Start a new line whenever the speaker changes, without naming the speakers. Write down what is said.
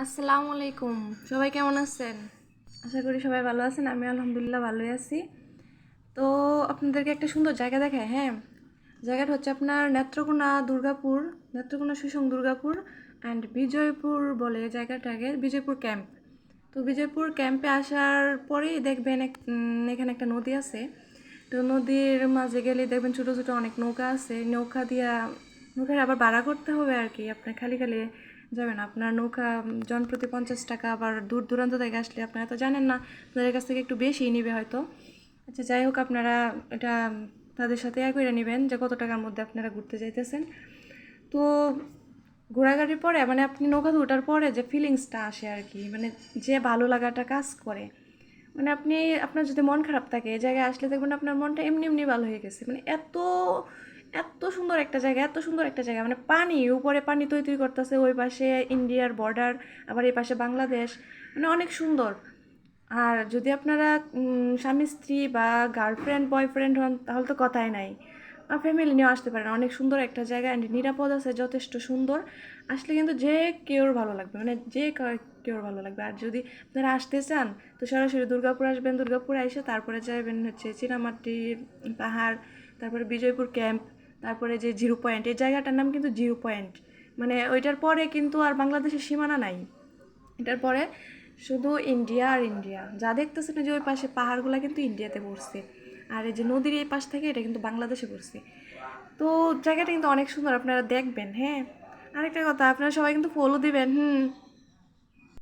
আসসালামু আলাইকুম। সবাই কেমন আছেন? আশা করি সবাই ভালো আছেন। আমি আলহামদুলিল্লাহ ভালোই আছি। তো আপনাদেরকে একটা সুন্দর জায়গা দেখায়, হ্যাঁ। জায়গাটা হচ্ছে আপনার নেত্রকোনা দুর্গাপুর, নেত্রকোনা সুষং দুর্গাপুর অ্যান্ড বিজয়পুর বলে জায়গাটাকে, বিজয়পুর ক্যাম্প। তো বিজয়পুর ক্যাম্পে আসার পরেই দেখবেন এখানে একটা নদী আছে। তো নদীর মাঝে গেলে দেখবেন ছোটো ছোটো অনেক নৌকা আছে। নৌকার আবার ভাড়া করতে হবে আর কি। আপনার খালি খালি যাবেন, আপনার নৌকা জনপ্রতি 50 টাকা। আবার দূর দূরান্ত থেকে আসলে আপনারা তো জানেন না, তাদের কাছ থেকে একটু বেশিই নিবে হয়তো। আচ্ছা, যাই হোক, আপনারা এটা তাদের সাথে করে নেবেন যে কত টাকার মধ্যে আপনারা ঘুরতে যাইতেছেন। তো ঘোরাঘুরির পরে মানে আপনি নৌকাতে ওঠার পরে যে ফিলিংসটা আসে আর কি, মানে যে ভালো লাগাটা কাজ করে, মানে আপনার যদি মন খারাপ থাকে এই জায়গায় আসলে দেখবেন আপনার মনটা এমনি এমনি ভালো হয়ে গেছে। মানে এত এত সুন্দর একটা জায়গা, এত সুন্দর একটা জায়গা, মানে পানি উপরে পানি তৈরি করতেছে, ওই পাশে ইন্ডিয়ার বর্ডার, আবার এই পাশে বাংলাদেশ, মানে অনেক সুন্দর। আর যদি আপনারা স্বামী স্ত্রী বা গার্লফ্রেন্ড বয়ফ্রেন্ড হন তাহলে তো কথাই নাই, আর ফ্যামিলি নিয়েও আসতে পারেন। অনেক সুন্দর একটা জায়গা অ্যান্ড নিরাপদ আছে, যথেষ্ট সুন্দর। আসলে কিন্তু যে কেউর ভালো লাগবে, মানে কেউর ভালো লাগবে। আর যদি আপনারা আসতে চান তো সরাসরি দুর্গাপুর আসবেন, দুর্গাপুর এসে তারপরে যাবেন হচ্ছে চীনামাটি পাহাড়, তারপরে বিজয়পুর ক্যাম্প, তারপরে যে জিরো পয়েন্ট, এই জায়গাটার নাম কিন্তু জিরো পয়েন্ট। মানে ওইটার পরে কিন্তু আর বাংলাদেশের সীমানা নাই। এটার পরে শুধু ইন্ডিয়া আর ইন্ডিয়া, যা দেখতেছেন যে ওই পাশে পাহাড়গুলো কিন্তু ইন্ডিয়াতে পড়ছে, আর এই যে নদীর এই পাশ থেকে এটা কিন্তু বাংলাদেশে পড়ছে। তো জায়গাটা কিন্তু অনেক সুন্দর, আপনারা দেখবেন, হ্যাঁ। আরেকটা কথা, আপনারা সবাই কিন্তু ফলো দিবেন।